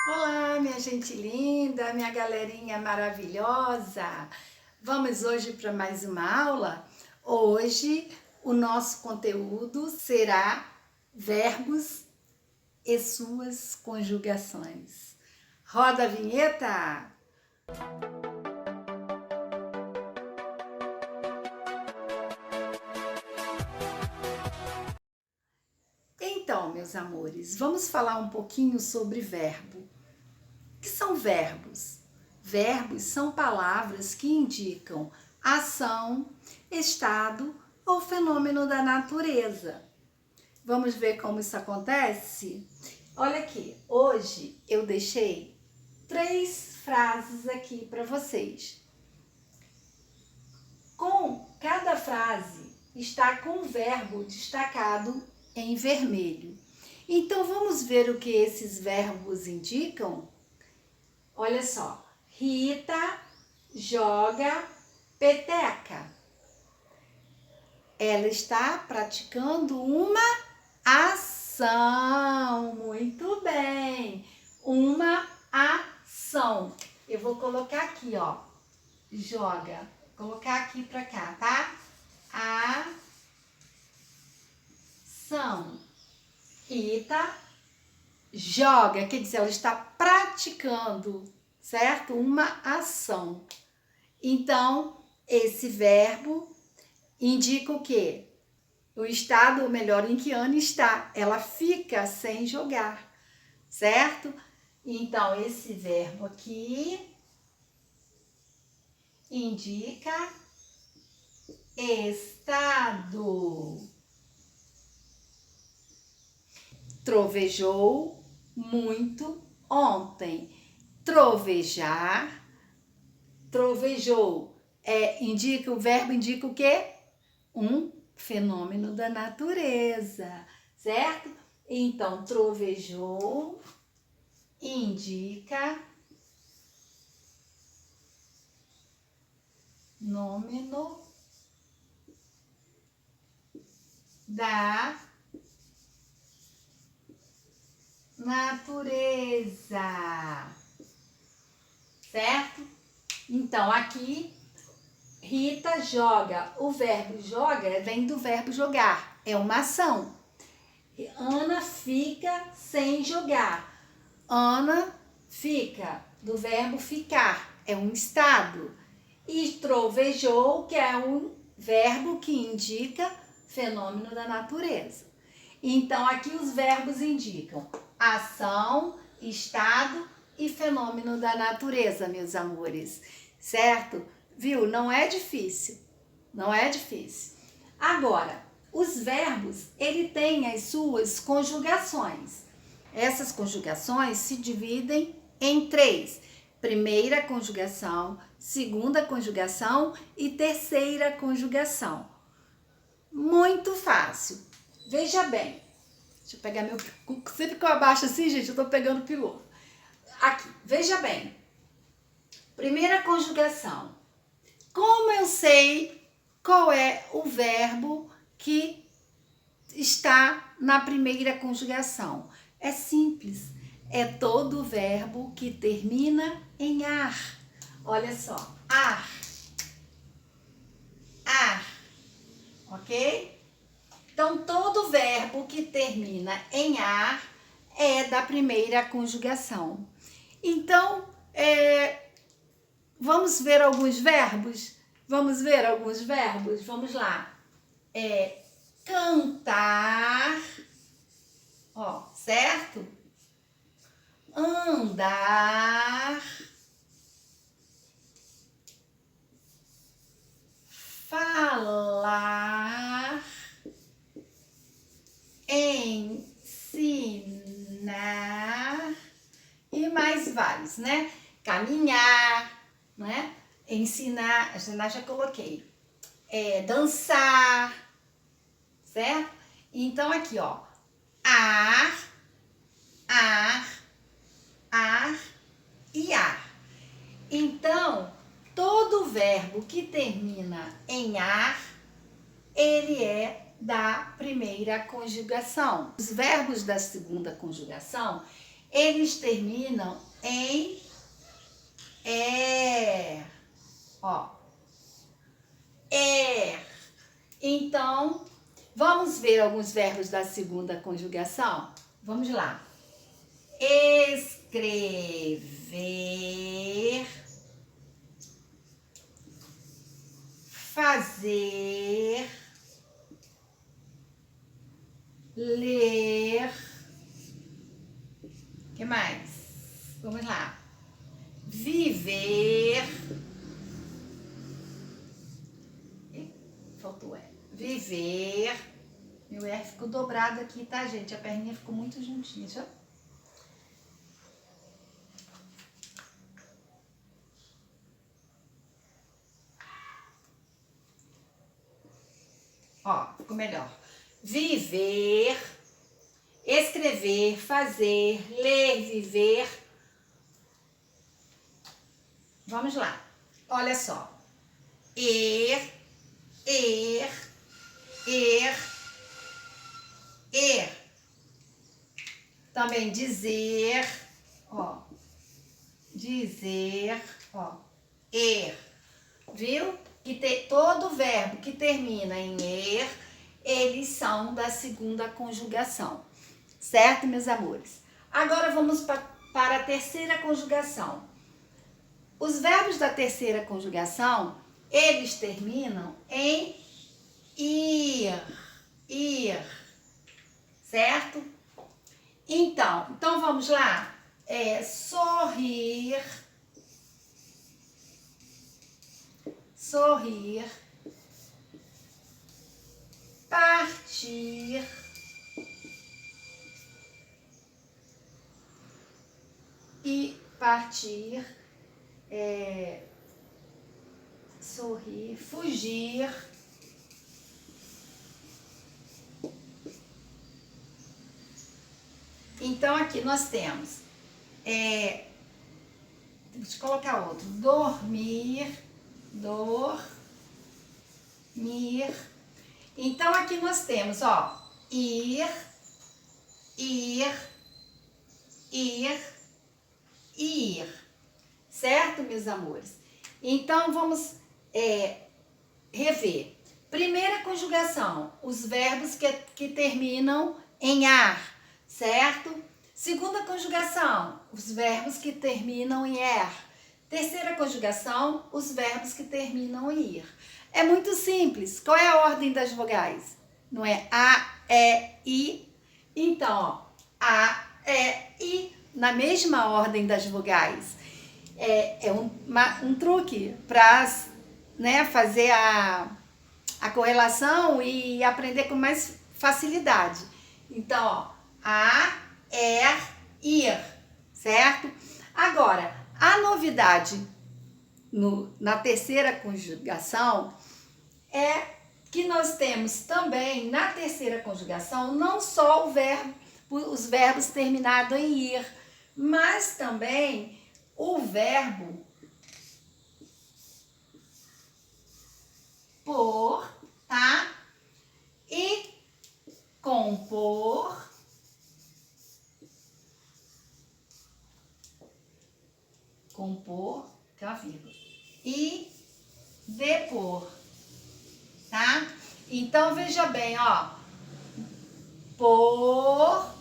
Olá, minha gente linda, minha galerinha maravilhosa. Vamos hoje para mais uma aula? Hoje o nosso conteúdo será verbos e suas conjugações. Roda a vinheta! Então, meus amores, vamos falar um pouquinho sobre verbo. O que são verbos? Verbos são palavras que indicam ação, estado ou fenômeno da natureza. Vamos ver como isso acontece? Olha aqui, hoje eu deixei 3 frases aqui para vocês. Com cada frase está com o verbo destacado em vermelho. Então vamos ver o que esses verbos indicam? Olha só, Rita joga peteca. Ela está praticando uma ação. Muito bem, uma ação. Eu vou colocar aqui, ó, joga. Vou colocar aqui pra cá, tá? Ação. Rita joga, quer dizer, ela está praticando, certo? Uma ação. Então, esse verbo indica o quê? O estado, ou melhor, em que ano está. Ela fica sem jogar, certo? Então, esse verbo aqui indica estado. Trovejou muito ontem. Trovejar, trovejou, indica, o verbo indica o quê? Um fenômeno da natureza, certo? Então, trovejou indica fenômeno da natureza, certo? Então, aqui, Rita joga. O verbo joga vem do verbo jogar, é uma ação. Ana fica sem jogar. Ana fica, do verbo ficar, é um estado. E trovejou, que é um verbo que indica fenômeno da natureza. Então, aqui os verbos indicam ação, estado e fenômeno da natureza, meus amores, certo? Viu? Não é difícil, não é difícil. Agora, os verbos, ele tem as suas conjugações. Essas conjugações se dividem em 3. Primeira conjugação, segunda conjugação e terceira conjugação. Muito fácil. Veja bem, deixa eu pegar meu... Sempre que eu abaixo assim, gente, eu tô pegando o piloto. Aqui, veja bem. Primeira conjugação. Como eu sei qual é o verbo que está na primeira conjugação? É simples. É todo verbo que termina em ar. Olha só, ar. Ar. Ok? Então, todo verbo que termina em ar é da primeira conjugação. Então, vamos ver alguns verbos? Vamos ver alguns verbos? Vamos lá. Cantar, ó, certo? Andar, falar, ensinar e mais vários, né? Caminhar, né? Ensinar, já coloquei. Dançar, certo? Então aqui, ó, ar, ar, ar e ar. Então, todo verbo que termina em ar, ele da primeira conjugação. Os verbos da segunda conjugação, eles terminam em er. Ó, er. Então, vamos ver alguns verbos da segunda conjugação? Vamos lá. Escrever, fazer, ler. O que mais? Vamos lá. Viver. Faltou é. Viver. Meu R ficou dobrado aqui, tá, gente? A perninha ficou muito juntinha. Deixa eu... Ó, ficou melhor. Viver, escrever, fazer, ler, viver. Vamos lá. Olha só. Er, também dizer, ó. Dizer, ó. Viu? Que todo verbo que termina em eles são da segunda conjugação. Certo, meus amores? Agora vamos para a terceira conjugação. Os verbos da terceira conjugação, eles terminam em ir, certo? Então vamos lá. Sorrir, partir, sorrir, fugir, então aqui nós temos, deixa eu colocar outro, dormir, então aqui nós temos, ó, ir, certo, meus amores? Então, vamos rever. Primeira conjugação, os verbos que terminam em ar, certo? Segunda conjugação, os verbos que terminam em er. Terceira conjugação, os verbos que terminam em ir. É muito simples. Qual é a ordem das vogais? Não é a, i? Então, ó, a, i, na mesma ordem das vogais. É um truque para, né, fazer a correlação e aprender com mais facilidade. Então, ó, a, ir, certo? Agora, a novidade na terceira conjugação é que nós temos também na terceira conjugação não só os verbos terminados em ir, mas também o verbo por, tá? E compor, que é uma vírgula, e depor, tá? Então, veja bem, ó, por,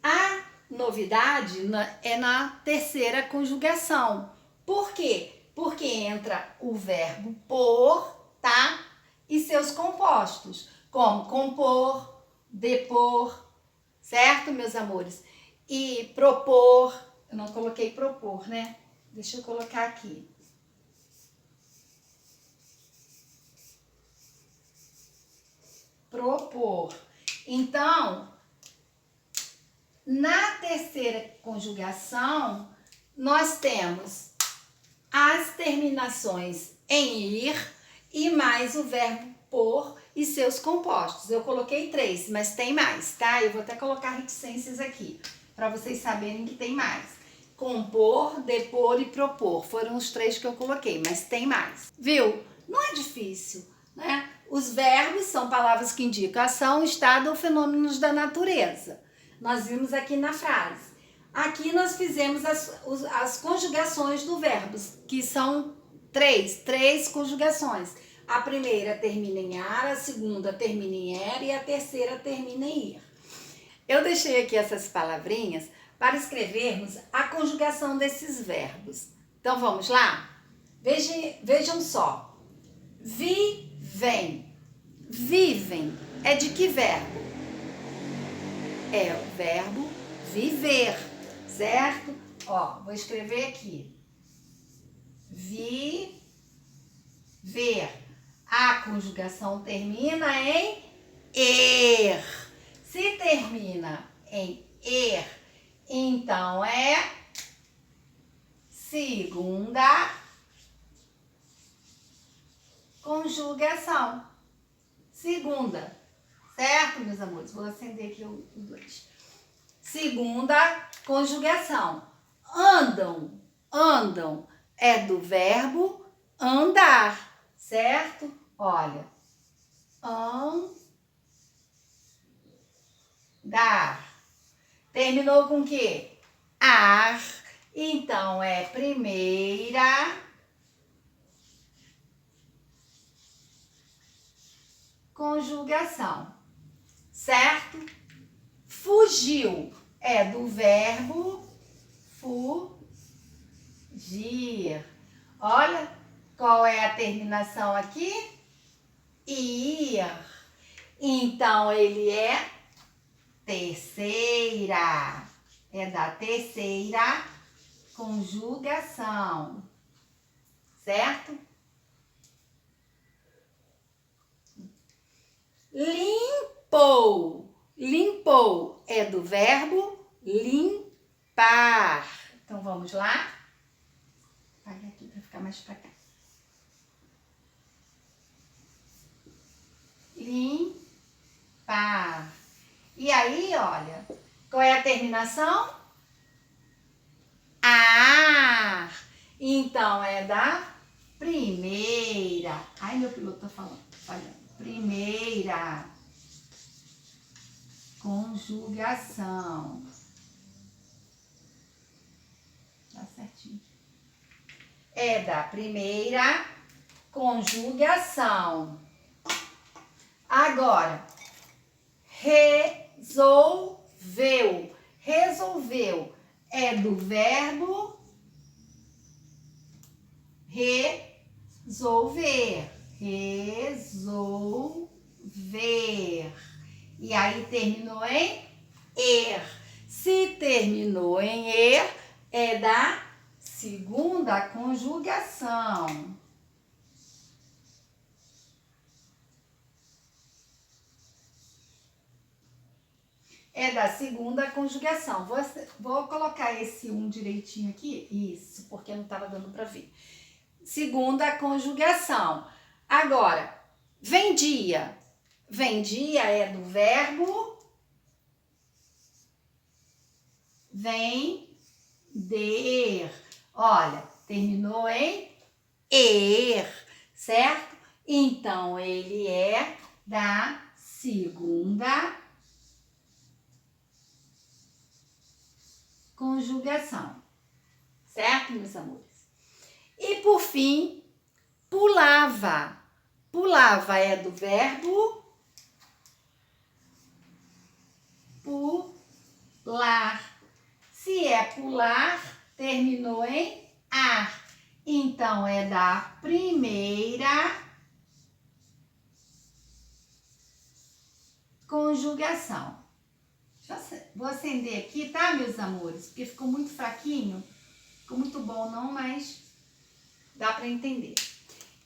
a novidade é na terceira conjugação. Por quê? Porque entra o verbo por, tá? E seus compostos, como compor, depor, certo, meus amores? E propor, eu não coloquei propor, né? Deixa eu colocar aqui. Propor. Então, na terceira conjugação, nós temos as terminações em ir e mais o verbo por e seus compostos. Eu coloquei 3, mas tem mais, tá? Eu vou até colocar reticências aqui, para vocês saberem que tem mais. Compor, depor e propor. Foram os 3 que eu coloquei, mas tem mais. Viu? Não é difícil, né? Os verbos são palavras que indicam ação, estado ou fenômenos da natureza. Nós vimos aqui na frase. Aqui nós fizemos as conjugações do verbos, que são três conjugações. A primeira termina em ar, a segunda termina em er e a terceira termina em ir. Eu deixei aqui essas palavrinhas para escrevermos a conjugação desses verbos. Então vamos lá? Vejam só. Vivem. Vivem é de que verbo? É o verbo viver, certo? Ó, vou escrever aqui. Viver. A conjugação termina em er. Se termina em er, então é segunda conjugação. Segunda, certo, meus amores? Vou acender aqui os dois. Segunda conjugação. Andam. Andam é do verbo andar, certo? Olha. Andar. Terminou com o quê? Ar. Então, é primeira conjugação, certo? Fugiu é do verbo fugir. Olha qual é a terminação aqui? Ir. Então, ele é terceira. É da terceira conjugação, certo? Limpou. Limpou é do verbo limpar. Então, vamos lá? Apaga aqui para ficar mais para cá. Limpar. E aí, olha, qual é a terminação? Ar. Então, é da primeira. Ai, meu piloto tá falando. Primeira conjugação. Tá certinho. É da primeira conjugação. Agora, resolveu. Resolveu é do verbo resolver. Resolver. E aí terminou em er. Se terminou em er, é da segunda conjugação. É da segunda conjugação. Vou colocar esse direitinho aqui. Isso, porque não estava dando para ver. Segunda conjugação. Agora, vendia. Vendia é do verbo vender. Olha, terminou em er, certo? Então, ele é da segunda conjugação, certo, meus amores? E, por fim, pulava. Pulava é do verbo pular. Se é pular, terminou em ar. Então, é da primeira conjugação. Vou acender aqui, tá, meus amores? Porque ficou muito fraquinho. Ficou muito bom não, mas dá para entender.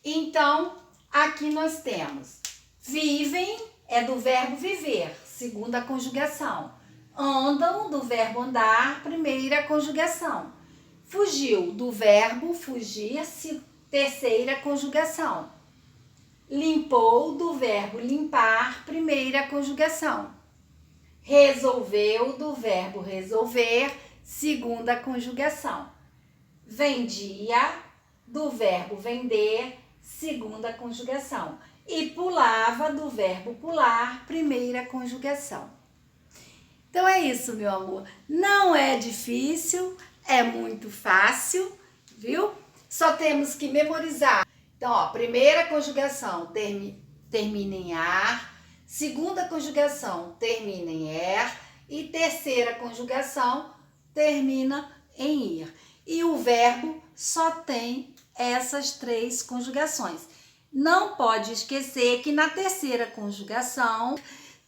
Então, aqui nós temos vivem, é do verbo viver, segunda conjugação. Andam, do verbo andar, primeira conjugação. Fugiu, do verbo fugir, terceira conjugação. Limpou, do verbo limpar, primeira conjugação. Resolveu, do verbo resolver, segunda conjugação. Vendia, do verbo vender, segunda conjugação. e pulava do verbo pular, primeira conjugação. Então é isso, meu amor. Não é difícil, é muito fácil, viu? Só temos que memorizar. Então, ó, primeira conjugação termina em ar, segunda conjugação termina em er e terceira conjugação termina em ir. E o verbo só tem essas 3 conjugações. Não pode esquecer que na terceira conjugação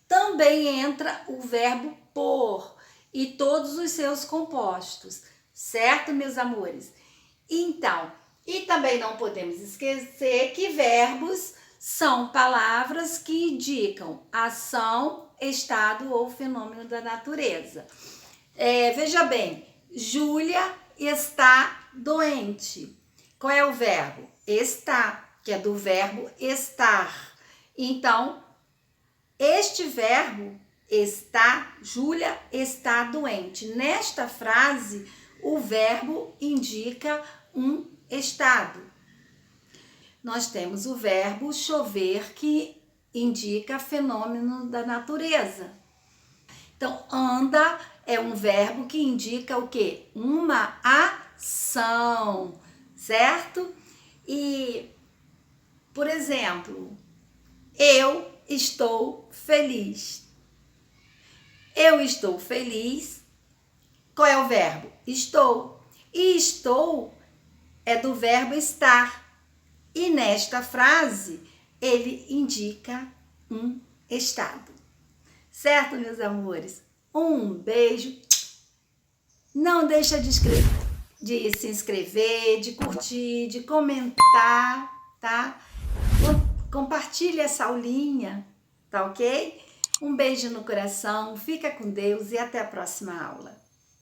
também entra o verbo por e todos os seus compostos, certo, meus amores? Então, e também não podemos esquecer que verbos são palavras que indicam ação, estado ou fenômeno da natureza. Veja bem, Júlia está doente. Qual é o verbo? Está, que é do verbo estar. Então, este verbo está, Júlia está doente. Nesta frase, o verbo indica um estado. Nós temos o verbo chover, que indica fenômeno da natureza. Então, anda é um verbo que indica o quê? Uma ação, certo? E, por exemplo, eu estou feliz. Eu estou feliz. Qual é o verbo? Estou. E estou é do verbo estar. E nesta frase, ele indica um estado. Certo, meus amores? Um beijo. Não deixa de se inscrever, de curtir, de comentar, tá? Compartilha essa aulinha, tá ok? Um beijo no coração, fica com Deus e até a próxima aula.